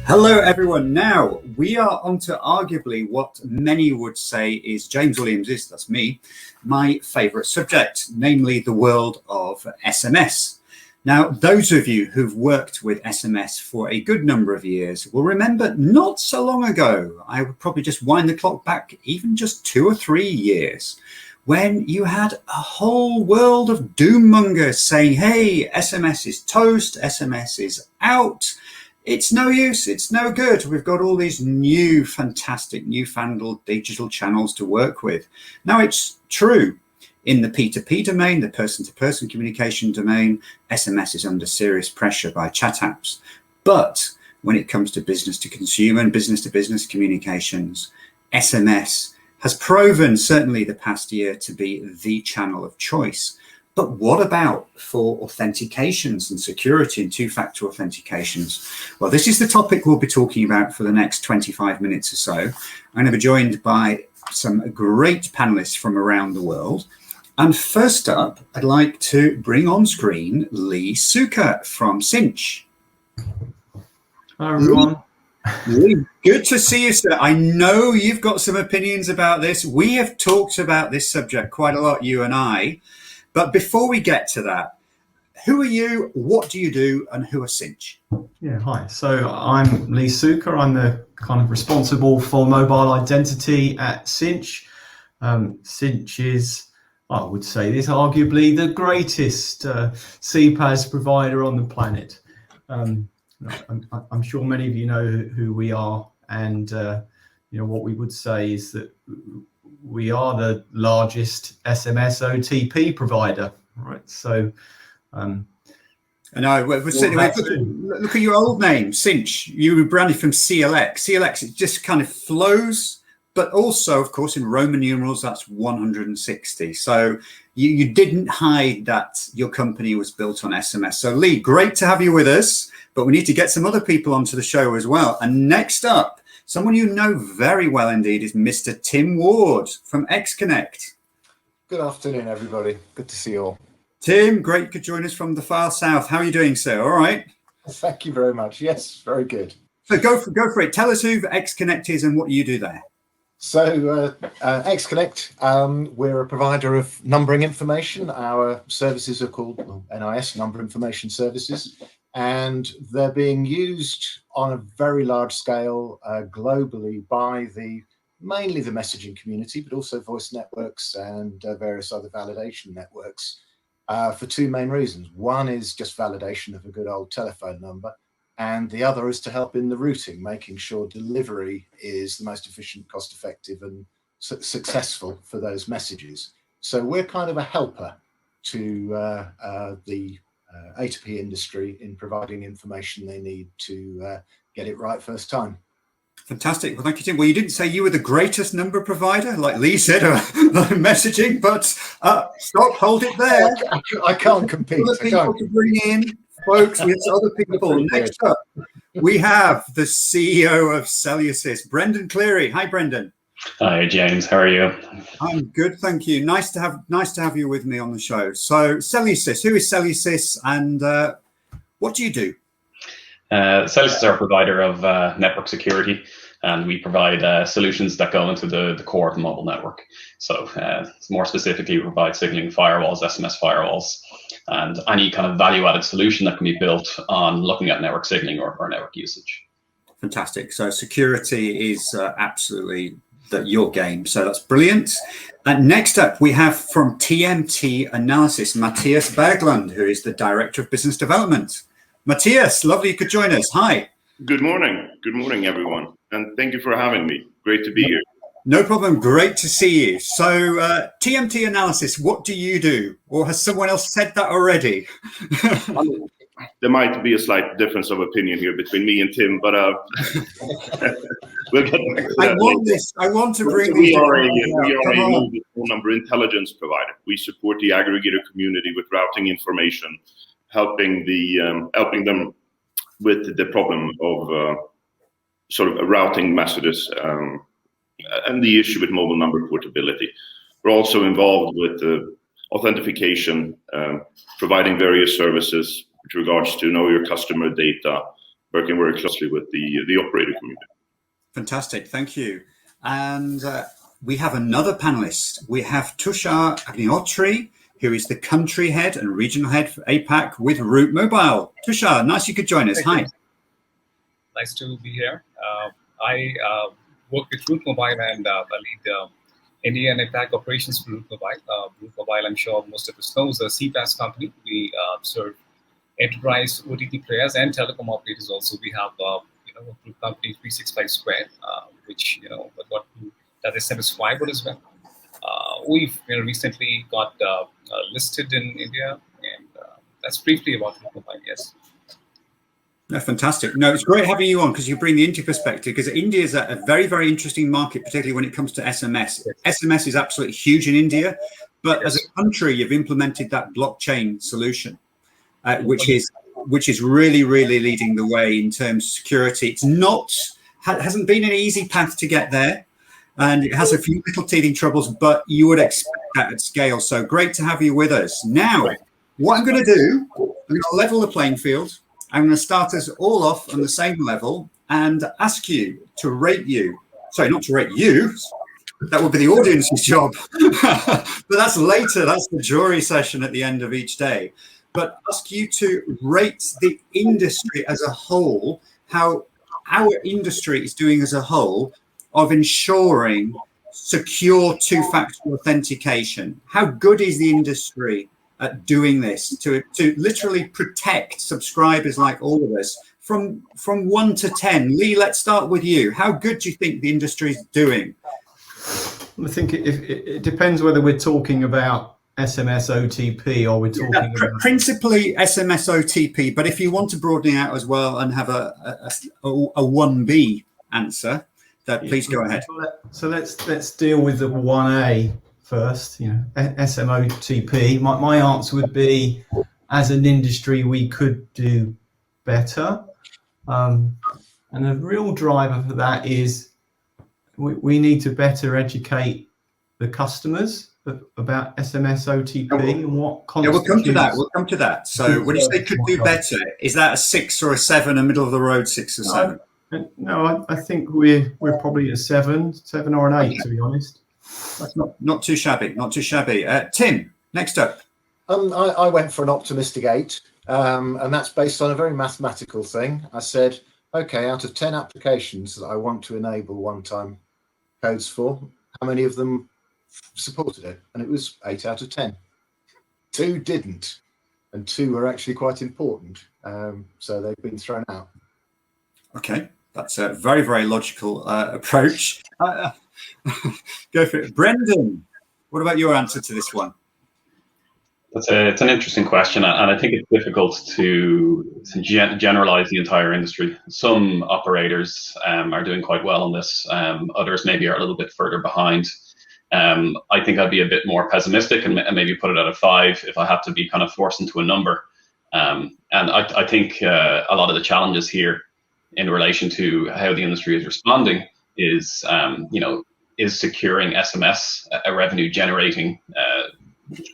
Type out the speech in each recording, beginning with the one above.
Hello, everyone. Now, we are onto arguably what many would say is James Williams' that's me, my favourite subject, namely the world of SMS. Now, those of you who've worked with SMS for a good number of years will remember not so long ago, I would probably just wind the clock back even just 2 or 3 years, when you had a whole world of doom mongers saying, hey, SMS is toast, SMS is out. It's no use, it's no good. We've got all these new, fantastic, newfangled digital channels to work with. Now, it's true. In the P2P domain, the person-to-person communication domain, SMS is under serious pressure by chat apps. But when it comes to business-to-consumer and business-to-business communications, SMS has proven, certainly the past year, to be the channel of choice. But what about for authentications and security and two-factor authentications? Well, this is the topic we'll be talking about for the next 25 minutes or so. I'm going to be joined by some great panelists from around the world. And first up, I'd like to bring on screen Lee Suker from Sinch. Hi, everyone. Lee, good to see you, sir. I know you've got some opinions about this. We have talked about this subject quite a lot, you and I. But before we get to that, who are you, what do you do, and who are Sinch? Yeah, hi. So I'm Lee Suker. I'm the kind of responsible for mobile identity at Sinch. Sinch is, I would say this, arguably the greatest CPaaS provider on the planet. I'm sure many of you know who we are, and what we would say is that we are the largest SMS OTP provider, right? So, I know. Look at your old name, Sinch. You were branded from CLX. CLX, it just kind of flows, but also, of course, in Roman numerals, that's 160. So you didn't hide that your company was built on SMS. So, Lee, great to have you with us, but we need to get some other people onto the show as well. And next up, someone you know very well indeed is Mr. Tim Ward from XConnect. Good afternoon, everybody. Good to see you all. Tim, great you could join us from the far south. How are you doing, sir? All right? Thank you very much. Yes, very good. So go for it. Tell us who XConnect is and what you do there. So XConnect, we're a provider of numbering information. Our services are called NIS, Number Information Services, and they're being used on a very large scale globally by mainly the messaging community, but also voice networks and various other validation networks for two main reasons. One is just validation of a good old telephone number, and the other is to help in the routing, making sure delivery is the most efficient, cost-effective and successful for those messages. So we're kind of a helper to the A2P industry in providing information they need to get it right first time. Fantastic. Well, thank you, Tim. Well, you didn't say you were the greatest number provider, like Lee said, messaging, but stop, hold it there. I can't compete. Other people to bring in, folks, we have other people. Next up, we have the CEO of Cellusys, Brendan Cleary. Hi, Brendan. Hi, James. How are you? I'm good, thank you. Nice to have you with me on the show. So, Cellusys, who is Cellusys, and what do you do? Cellusys are a provider of network security, and we provide solutions that go into the core of the mobile network. So, more specifically, we provide signaling firewalls, SMS firewalls, and any kind of value-added solution that can be built on looking at network signaling or network usage. Fantastic. So, security is absolutely your game. So that's brilliant. And next up, we have from TMT Analysis, Mattias Berglund, who is the Director of Business Development. Mattias, lovely you could join us. Hi. Good morning. Good morning, everyone. And thank you for having me. Great to be here. No problem. Great to see you. So TMT Analysis, what do you do? Or has someone else said that already? There might be a slight difference of opinion here between me and Tim, but we'll get back to that. I want to bring we are a mobile phone number intelligence provider. We support the aggregator community with routing information, helping them with the problem of sort of routing messages and the issue with mobile number portability. We're also involved with authentication, providing various services with regards to know your customer data, working very closely with the operator community. Fantastic, thank you. And we have another panelist. We have Tushar Agnihotri, who is the country head and regional head for APAC with Root Mobile. Tushar, nice you could join us. Hi. Nice to be here. I work with Root Mobile and I lead India and APAC operations for Root Mobile. Root Mobile, I'm sure most of us know, is a CPaaS company. We serve enterprise OTT players and telecom operators also. We have a group company 365 Square, which that is SMS fiber as well. We've recently got listed in India, and that's briefly about Root Mobile. Yes. No, fantastic. No, it's great having you on because you bring the India perspective, because India is a very, very interesting market, particularly when it comes to SMS. SMS is absolutely huge in India, but as a country, you've implemented that blockchain solution, which is really, really leading the way in terms of security. It's hasn't been an easy path to get there, and it has a few little teething troubles, but you would expect that at scale. So great to have you with us. Now, what I'm going to do, I'm going to level the playing field. I'm going to start us all off on the same level and ask you to rate you. Sorry, not to rate you. That would be the audience's job. But that's later. That's the jury session at the end of each day. But ask you to rate the industry as a whole, how our industry is doing as a whole of ensuring secure two-factor authentication. How good is the industry at doing this to literally protect subscribers like all of us from 1 to 10? Lee, let's start with you. How good do you think the industry is doing? I think it depends whether we're talking about SMS OTP or we're talking about principally SMS OTP, but if you want to broaden it out as well and have a 1B answer, that please go ahead. So let's deal with the 1A first. SMOTP. My answer would be, as an industry, we could do better, and the real driver for that is we need to better educate the customers about SMS OTP and what constitutes. We'll come to that. So when you say could do better, is that a 6 or a 7, a middle of the road 6 or 7? No, I think we're probably a 7 or an 8, to be honest. That's not too shabby. Not too shabby. Tim, next up. I went for an optimistic 8, and that's based on a very mathematical thing. I said, okay, out of 10 applications that I want to enable one-time codes for, how many of them supported it? And it was 8 out of 10. 2 didn't, and 2 were actually quite important, so they've been thrown out. Okay, that's a very, very logical approach. Go for it. Brendan, what about your answer to this one? It's an interesting question, and I think it's difficult to generalize the entire industry. Some operators are doing quite well on this. Others maybe are a little bit further behind. I think I'd be a bit more pessimistic and maybe put it at a 5 if I have to be kind of forced into a number. And I think a lot of the challenges here in relation to how the industry is responding is, is securing SMS a revenue generating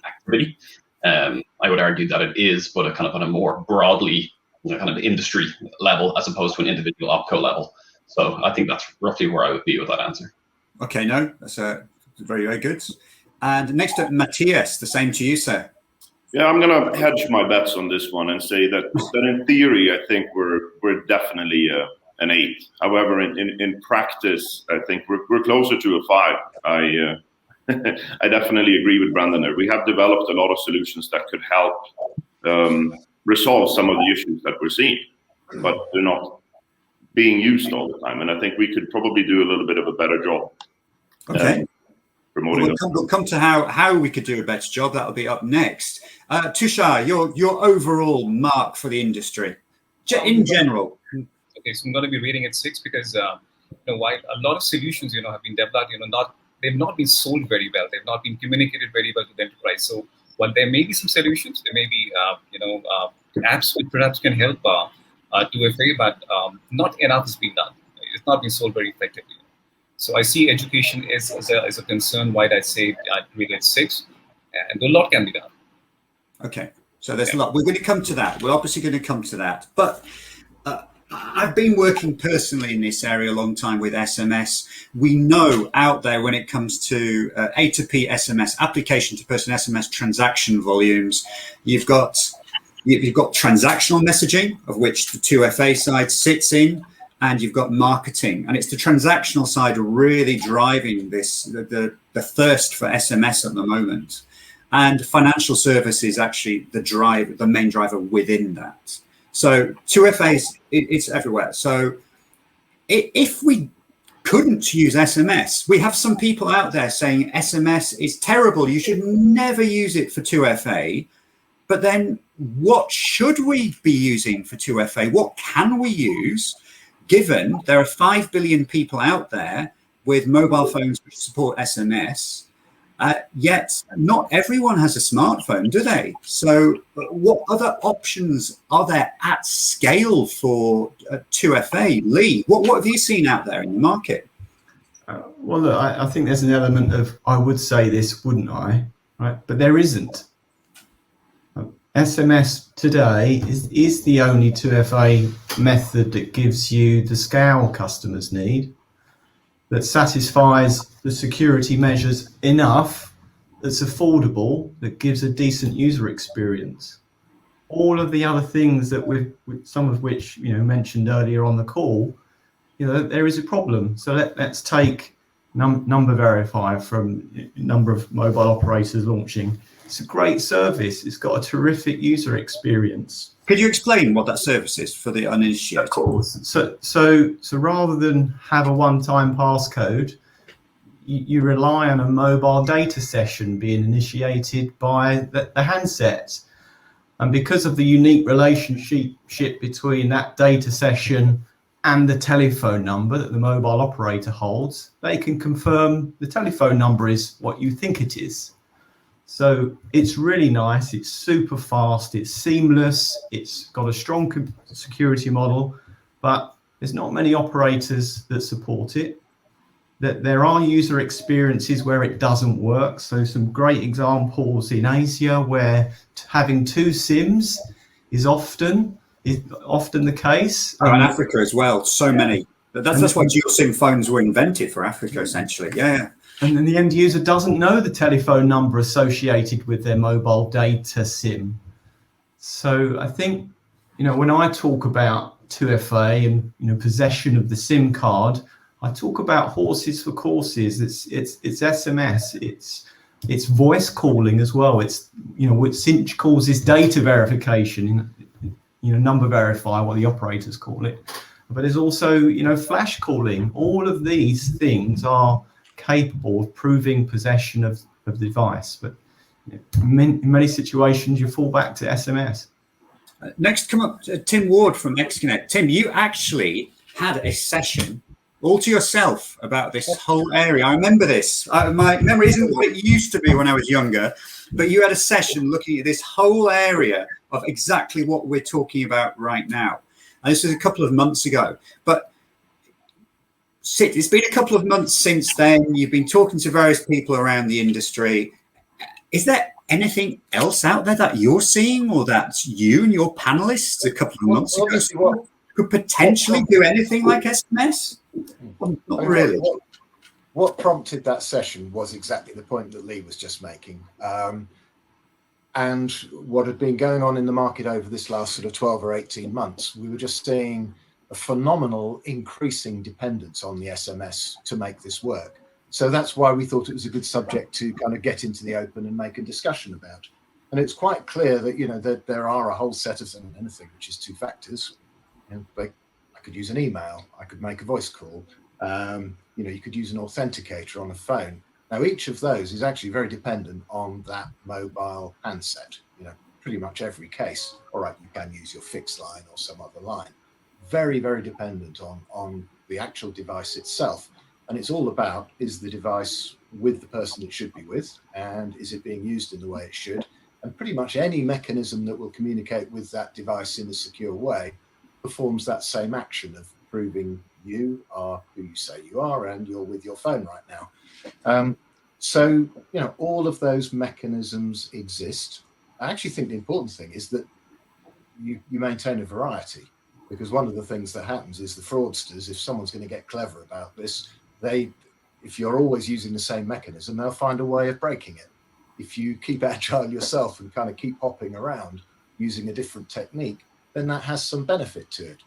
activity. I would argue that it is, but a kind of on a more broadly kind of industry level as opposed to an individual opco level. So I think that's roughly where I would be with that answer. Okay, no, that's very, very good. And next up, Mattias, the same to you, sir. Yeah, I'm going to hedge my bets on this one and say that in theory, I think we're definitely an 8. However, in practice, I think we're closer to a 5. I definitely agree with Brandon there. We have developed a lot of solutions that could help resolve some of the issues that we're seeing, but they're not being used all the time. And I think we could probably do a little bit of a better job. Okay. Promoting we'll come to how we could do a better job. That'll be up next. Tushar, your overall mark for the industry in general. Okay, so I'm going to be rating it 6 because while a lot of solutions have been developed, they've not been sold very well. They've not been communicated very well to the enterprise. So while there may be some solutions, there may be apps which perhaps can help to a fail, but not enough has been done. It's not been sold very effectively. So I see education as a concern. Why I'd say I'd rate it 6, and a lot can be done. Okay, so there's a lot. We're going to come to that. We're obviously going to come to that. But I've been working personally in this area a long time with SMS. We know out there when it comes to A2P SMS, application to person SMS transaction volumes, you've got transactional messaging, of which the 2FA side sits in, and you've got marketing. And it's the transactional side really driving this, the thirst for SMS at the moment. And financial services actually the main driver within that. So 2FAs, it's everywhere. So if we couldn't use SMS, we have some people out there saying SMS is terrible. You should never use it for 2FA. But then what should we be using for 2FA? What can we use, given there are 5 billion people out there with mobile phones which support SMS? Yet not everyone has a smartphone, do they? So what other options are there at scale for 2FA? Lee, what have you seen out there in the market? Well, look, I think there's an element of, I would say this, wouldn't I? Right, but there isn't. SMS today is the only 2FA method that gives you the scale customers need, that satisfies the security measures enough, that's affordable, that gives a decent user experience. All of the other things that some of which mentioned earlier on the call, there is a problem. So let's take number verifier from number of mobile operators launching. It's a great service. It's got a terrific user experience. Could you explain what that service is for the uninitiated? Of course. So rather than have a one-time passcode, you rely on a mobile data session being initiated by the handset. And because of the unique relationship between that data session and the telephone number that the mobile operator holds, they can confirm the telephone number is what you think it is. So it's really nice, it's super fast, it's seamless, it's got a strong security model, but there's not many operators that support it. That there are user experiences where it doesn't work. So some great examples in Asia where having 2 SIMs is often the case. Oh, in Africa as well, so many. That's why dual SIM phones were invented for Africa, essentially. Yeah. And then the end user doesn't know the telephone number associated with their mobile data SIM. So I think, when I talk about 2FA and possession of the SIM card, I talk about horses for courses. It's SMS. It's voice calling as well. It's what Sinch calls this data verification. Number verify, what the operators call it. But there's also flash calling. All of these things are capable of proving possession of the device, but in many situations you fall back to SMS. Next come up Tim Ward from XConnect. Tim, you actually had a session all to yourself about this whole area. I remember this. My memory isn't what it used to be when I was younger, but you had a session looking at this whole area of exactly what we're talking about right now. And this was a couple of months ago. But it's been a couple of months since then. You've been talking to various people around the industry. Is there anything else out there that you're seeing, or that you and your panelists a couple of months ago could potentially do anything like SMS? Not really. What prompted that session was exactly the point that Lee was just making. And what had been going on in the market over this last sort of 12 or 18 months, we were just seeing a phenomenal increasing dependence on the SMS to make this work. So that's why we thought it was a good subject to kind of get into the open and make a discussion about. And it's quite clear that, that there are a whole set of anything, which is 2 factors. Like I could use an email, I could make a voice call, you could use an authenticator on a phone. Now, each of those is actually very dependent on that mobile handset, pretty much every case. All right, you can use your fixed line or some other line. Very, very dependent on the actual device itself. And it's all about, is the device with the person it should be with, and is it being used in the way it should? And pretty much any mechanism that will communicate with that device in a secure way performs that same action of proving you are who you say you are and you're with your phone right now. So, all of those mechanisms exist. I actually think the important thing is that you maintain a variety. Because one of the things that happens is the fraudsters, if someone's going to get clever about this, if you're always using the same mechanism, they'll find a way of breaking it. If you keep agile yourself and kind of keep hopping around using a different technique, then that has some benefit to it.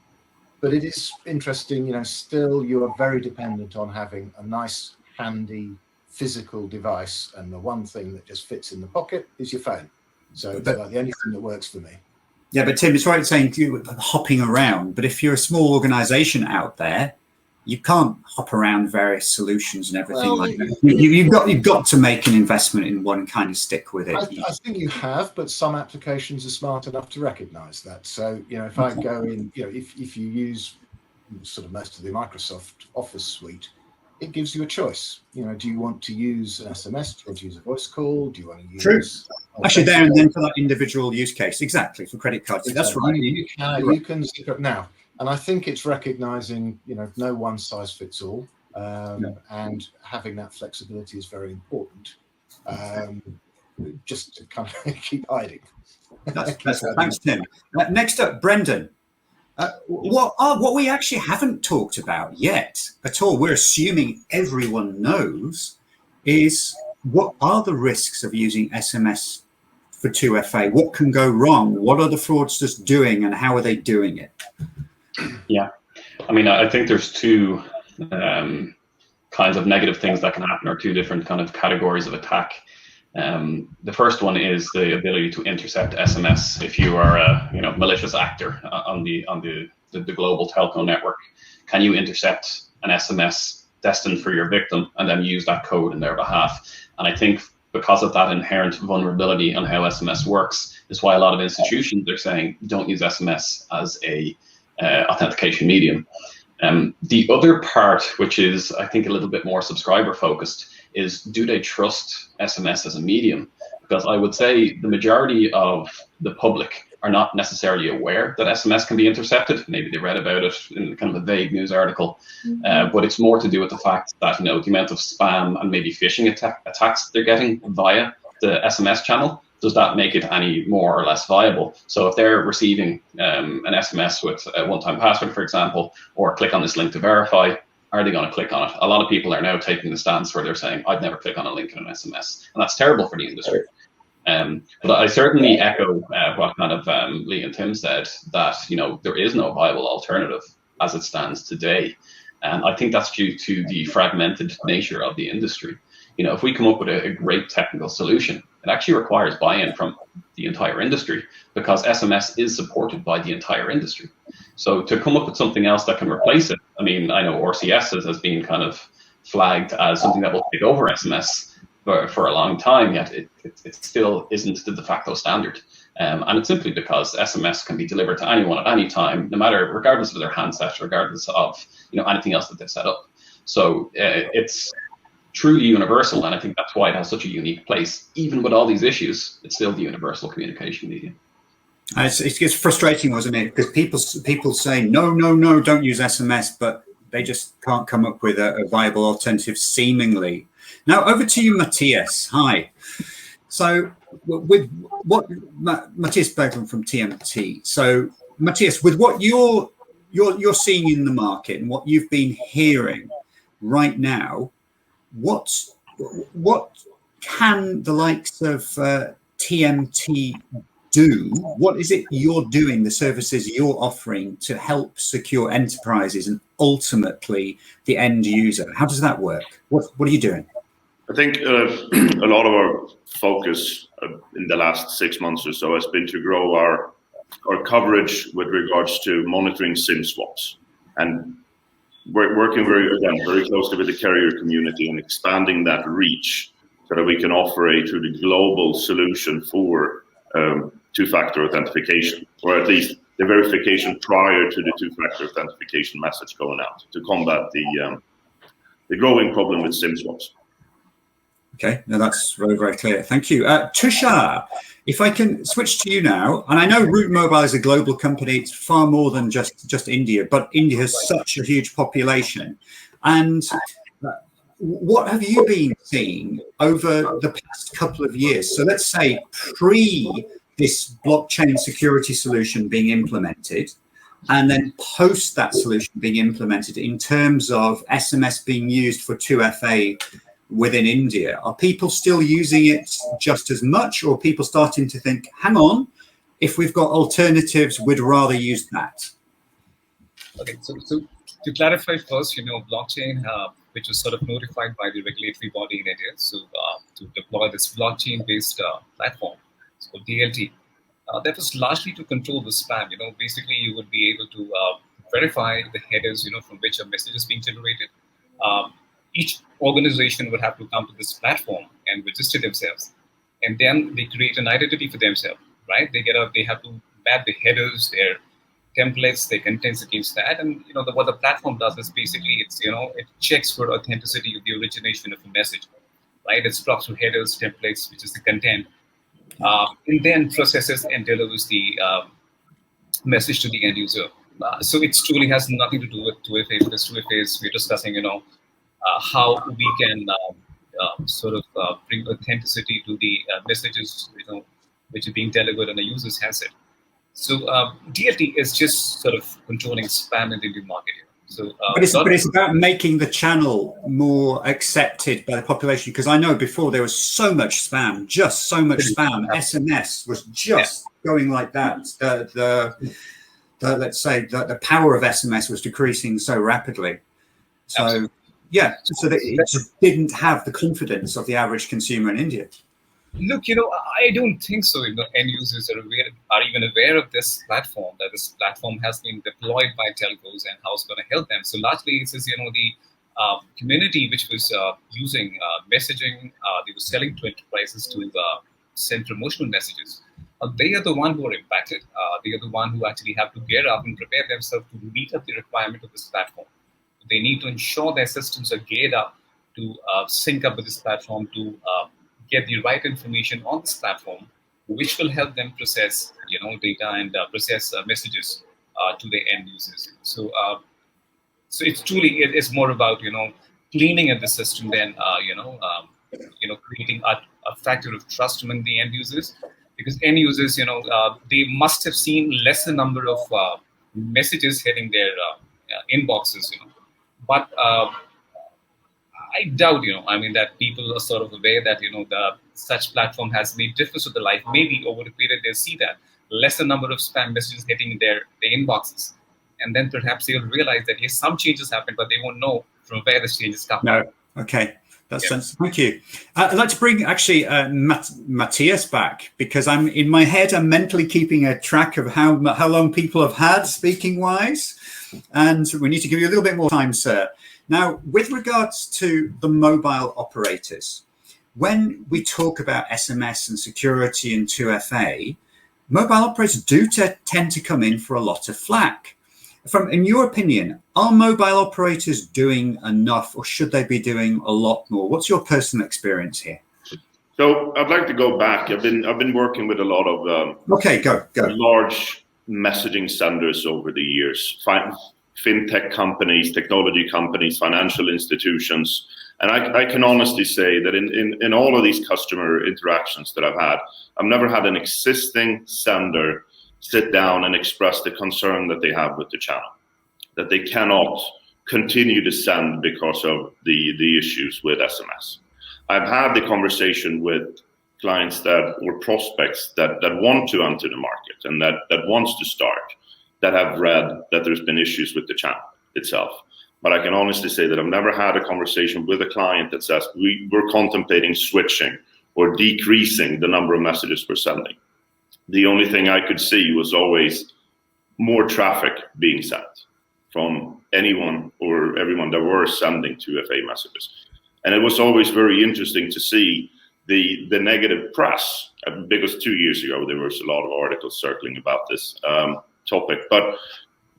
But it is interesting, you know, still you are very dependent on having a nice, handy, physical device, and the one thing that just fits in the pocket is your phone. So it's like the only thing that works for me. Yeah, but Tim, it's right saying you hopping around, but if you're a small organization out there, you can't hop around various solutions and everything like that. You've got to make an investment in one and kind of stick with it. I think you have, but some applications are smart enough to recognize that. So, you know, if I go in, you know, if you use sort of most of the Microsoft Office suite, it gives you a choice. You know, do you want to use an SMS? Do you want to use a voice call? Do you want to use... True. Actually, there and then for that individual use case. Exactly, for credit cards. That's right. You can zip up now. And I think it's recognizing, you know, no one size fits all. And having that flexibility is very important. Just to kind of keep hiding. Thanks, Tim. Next up, Brendan. What we actually haven't talked about yet at all, we're assuming everyone knows, is what are the risks of using SMS for 2FA? What can go wrong? What are the fraudsters doing and how are they doing it? Yeah, I mean, I think there's two kinds of negative things that can happen, or two different kind of categories of attack. The first one is the ability to intercept SMS. If you are a malicious actor on the global telco network, can you intercept an SMS destined for your victim and then use that code in their behalf? And I think because of that inherent vulnerability on how SMS works, is why a lot of institutions are saying don't use SMS as a authentication medium. The other part, which is I think a little bit more subscriber focused, is do they trust SMS as a medium? Because I would say the majority of the public are not necessarily aware that SMS can be intercepted. Maybe they read about it in kind of a vague news article, but it's more to do with the fact that, you know, the amount of spam and maybe phishing attacks they're getting via the SMS channel, does that make it any more or less viable? So if they're receiving an SMS with a one-time password, for example, or click on this link to verify, are they going to click on it? A lot of people are now taking the stance where they're saying, I'd never click on a link in an SMS. And that's terrible for the industry. But I certainly echo what kind of Lee and Tim said, that, you know, there is no viable alternative as it stands today. And I think that's due to the fragmented nature of the industry. You know, if we come up with a great technical solution, it actually requires buy-in from the entire industry, because SMS is supported by the entire industry. So to come up with something else that can replace it, I mean, I know RCS has been kind of flagged as something that will take over SMS for a long time, yet it still isn't the de facto standard. And it's simply because SMS can be delivered to anyone at any time, no matter, regardless of their handset, regardless of, you know, anything else that they've set up. So it's truly universal, and I think that's why it has such a unique place. Even with all these issues, it's still the universal communication medium. It's frustrating, wasn't it? Because people say no, don't use SMS, but they just can't come up with a viable alternative, seemingly. Now over to you, Mattias. Hi. So with what Mattias Berglund from TMT. So Mattias, with what you're seeing in the market and what you've been hearing right now, what can the likes of TMT do? What is it you're doing, the services you're offering to help secure enterprises and ultimately the end user? How does that work? What are you doing? I think a lot of our focus in the last 6 months or so has been to grow our coverage with regards to monitoring SIM swaps, and we're working very closely with the carrier community and expanding that reach so that we can offer a truly global solution for two-factor authentication, or at least the verification prior to the two-factor authentication message going out, to combat the growing problem with SIM swaps. Okay, no, that's very, very clear. Thank you. Tushar, if I can switch to you now, and I know Root Mobile is a global company, it's far more than just India, but India has such a huge population. And what have you been seeing over the past couple of years? So let's say pre this blockchain security solution being implemented, And then post that solution being implemented in terms of SMS being used for 2FA within India, are people still using it just as much, or are people starting to think, hang on, if we've got alternatives, we'd rather use that? Okay, so to clarify first, blockchain, which was sort of notified by the regulatory body in India, so to deploy this blockchain-based platform, it's called DLT. That was largely to control the spam. Basically, you would be able to verify the headers, from which a message is being generated. Each organization would have to come to this platform and register themselves, and then they create an identity for themselves, right? They have to map the headers, their templates, their contents against that, and what the platform does is basically it checks for authenticity of the origination of a message, right? It scrubs through headers, templates, which is the content. And then processes and delivers the message to the end user. So it truly has nothing to do with 2FA, because 2FA is, we're discussing, how we can sort of bring authenticity to the messages, which are being delivered on a user's handset. So DLT is just sort of controlling spam in the Indian market. So, but it's about making the channel more accepted by the population, because I know before there was so much spam, just so much spam. SMS was just going like that. Let's say the power of SMS was decreasing so rapidly. So absolutely. Yeah, so that it just didn't have the confidence of the average consumer in India. Look, I don't think so. End users are even aware of this platform, that this platform has been deployed by telcos and how it's going to help them. So largely, it's the community which was using messaging. They were selling to enterprises to send promotional messages. They are the one who are impacted. They are the one who actually have to gear up and prepare themselves to meet up the requirement of this platform. They need to ensure their systems are geared up to sync up with this platform, to get the right information on this platform, which will help them process, data and process messages to their end users. So, so it is more about cleaning at the system than creating a factor of trust among the end users, because end users, they must have seen lesser number of messages hitting their inboxes, but. I doubt, that people are sort of aware that, such platform has made difference to their life. Maybe over a period they'll see that lesser number of spam messages hitting their inboxes. And then perhaps they'll realize that, yes, some changes happen, but they won't know from where the changes come. No. Okay. That's sense. Thank you. I'd like to bring actually Mattias back, because in my head, I'm mentally keeping a track of how long people have had speaking wise. And we need to give you a little bit more time, sir. Now, with regards to the mobile operators, when we talk about SMS and security and 2FA, mobile operators do tend to come in for a lot of flack. In your opinion, are mobile operators doing enough, or should they be doing a lot more? What's your personal experience here? So I'd like to go back. I've been working with a lot of go. large messaging senders over the years. Fintech companies, technology companies, financial institutions. And I can honestly say that in all of these customer interactions that I've had, I've never had an existing sender sit down and express the concern that they have with the channel, that they cannot continue to send because of the issues with SMS. I've had the conversation with clients or prospects that want to enter the market and that wants to start, that have read that there's been issues with the channel itself. But I can honestly say that I've never had a conversation with a client that says we're contemplating switching or decreasing the number of messages we're sending. The only thing I could see was always more traffic being sent from anyone or everyone that were sending 2FA messages. And it was always very interesting to see the negative press, because 2 years ago there was a lot of articles circling about this topic, but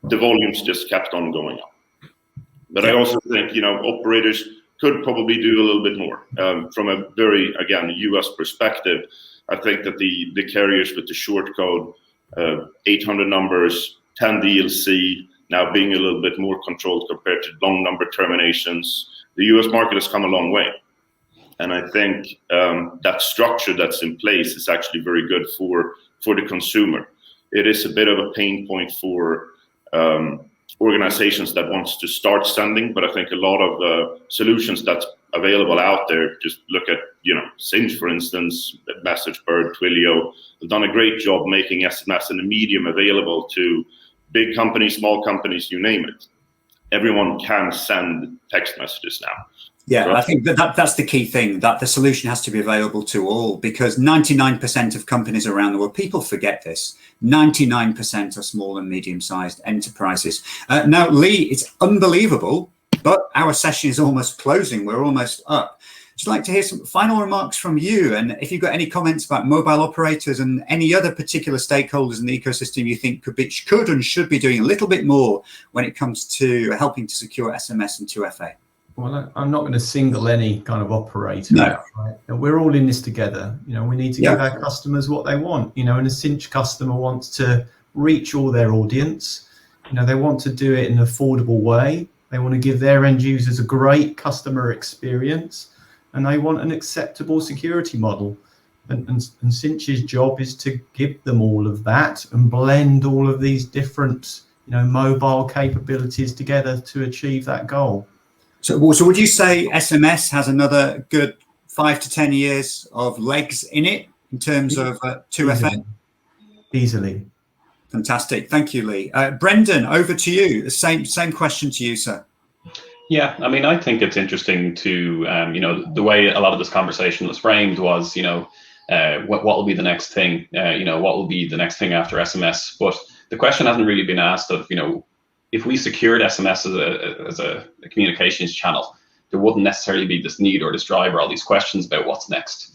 the volumes just kept on going up. But I also think, operators could probably do a little bit more. From a very, again, US perspective, I think that the carriers with the short code, 800 numbers, 10 DLC, now being a little bit more controlled compared to long number terminations, the US market has come a long way. And I think that structure that's in place is actually very good for the consumer. It is a bit of a pain point for organizations that wants to start sending, but I think a lot of the solutions that's available out there, just look at, Sinch, for instance, MessageBird, Twilio, have done a great job making SMS and a medium available to big companies, small companies, you name it. Everyone can send text messages now. Yeah, right? I think that's the key thing, that the solution has to be available to all, because 99% of companies around the world, people forget this, 99% are small and medium-sized enterprises. Now, Lee, it's unbelievable, but our session is almost closing. We're almost up. I'd like to hear some final remarks from you, and if you've got any comments about mobile operators and any other particular stakeholders in the ecosystem you think could and should be doing a little bit more when it comes to helping to secure SMS and 2FA. Well, I'm not going to single any kind of operator. No. Right? We're all in this together. We need to give our customers what they want. And a Sinch customer wants to reach all their audience. They want to do it in an affordable way. They want to give their end users a great customer experience, and they want an acceptable security model. And Sinch's job is to give them all of that and blend all of these different, mobile capabilities together to achieve that goal. So would you say SMS has another good 5 to 10 years of legs in it in terms of 2FA? Easily. Fantastic. Thank you, Lee. Brendan, over to you. Same question to you, sir. Yeah, I mean, I think it's interesting to, the way a lot of this conversation was framed was, what will be the next thing? What will be the next thing after SMS? But the question hasn't really been asked of, if we secured SMS as a communications channel, there wouldn't necessarily be this need or this drive or all these questions about what's next.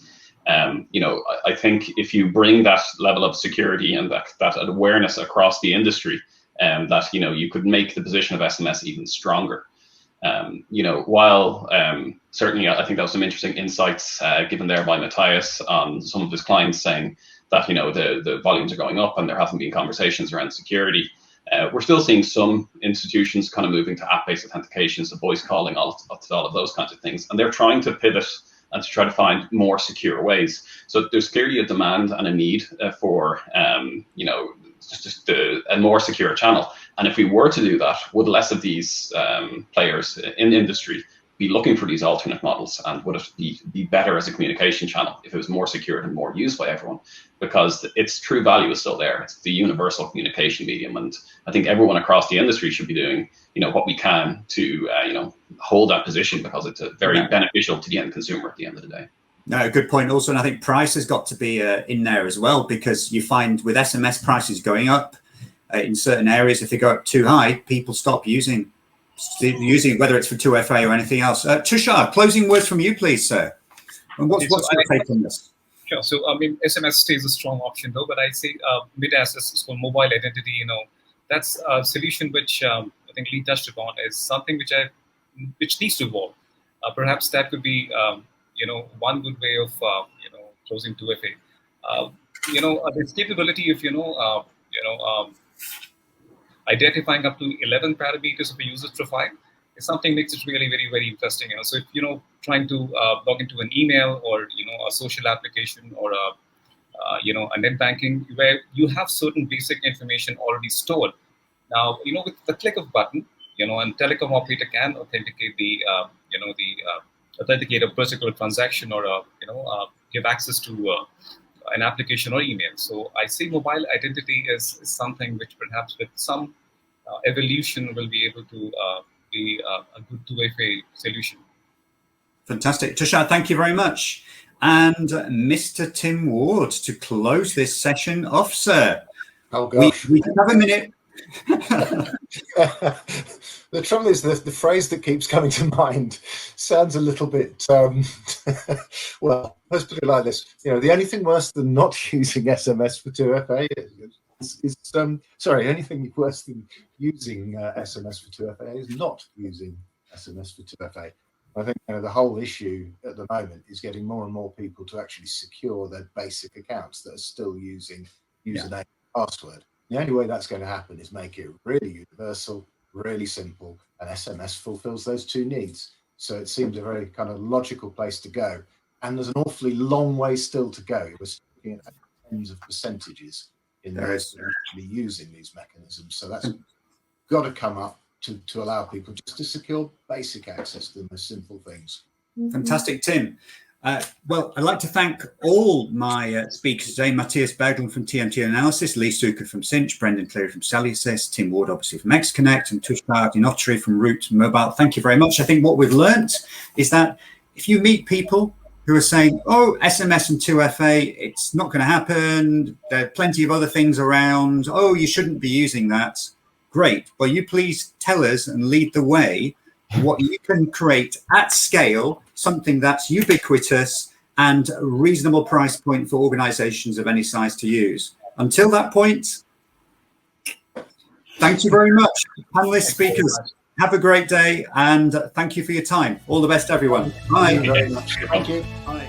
I think if you bring that level of security and that awareness across the industry, that you could make the position of SMS even stronger. While certainly I think that was some interesting insights given there by Mattias on some of his clients saying that the volumes are going up and there haven't been conversations around security. We're still seeing some institutions kind of moving to app-based authentication, so voice calling, all of those kinds of things, and they're trying to pivot and to try to find more secure ways. So there's clearly a demand and a need for just a more secure channel. And if we were to do that, would less of these players in the industry be looking for these alternate models, and would it be better as a communication channel if it was more secure and more used by everyone? Because its true value is still there. It's the universal communication medium, and I think everyone across the industry should be doing what we can to hold that position, because it's very beneficial to the end consumer at the end of the day. No, good point also, and I think price has got to be in there as well, because you find with SMS prices going up in certain areas, if they go up too high, people stop using whether it's for 2FA or anything else. Tushar, closing words from you, please, sir. And what's your take on this? Sure. So, I mean, SMS stays a strong option, though, but I say mid-as for mobile identity, that's a solution which I think Lee touched upon is something which needs to evolve. Perhaps that could be, one good way of, closing 2FA. This capability of, identifying up to 11 parameters of a user's profile is something makes it really very, very interesting. So if trying to log into an email or a social application or a net banking where you have certain basic information already stored. Now with the click of button, and telecom operator can authenticate the authenticate a particular transaction or give access to an application or email. So I say mobile identity is something which perhaps with some evolution will be able to be a good two-way solution. Fantastic. Tushar, thank you very much. And Mr. Tim Ward, to close this session off, sir. Oh, gosh. We have a minute. The trouble is the phrase that keeps coming to mind sounds a little bit, well, let's put it like this. The only thing worse than not using SMS for 2FA anything worse than using SMS for 2FA is not using SMS for 2FA. I think the whole issue at the moment is getting more and more people to actually secure their basic accounts that are still using username and password. The only way that's going to happen is make it really universal, really simple, and SMS fulfills those two needs. So it seems a very kind of logical place to go. And there's an awfully long way still to go. We're looking at tens of percentages in those who are actually using these mechanisms. So that's got to come up to allow people just to secure basic access to the most simple things. Fantastic, Tim. Well, I'd like to thank all my speakers today: Mattias Berglund from TMT Analysis, Lee Suker from Sinch, Brendan Cleary from Cellusys, Tim Ward obviously from XConnect, and Tushar Agnihotri from Root Mobile. Thank you very much. I think what we've learnt is that if you meet people who are saying, oh, SMS and 2FA, it's not going to happen, there are plenty of other things around, oh, you shouldn't be using that, great. Well, you please tell us and lead the way what you can create at scale, something that's ubiquitous and a reasonable price point for organizations of any size to use. Until that point, thank you very much, panelists, speakers. Have a great day, and thank you for your time. All the best, everyone. Bye. Thank you very much. Thank you. Bye.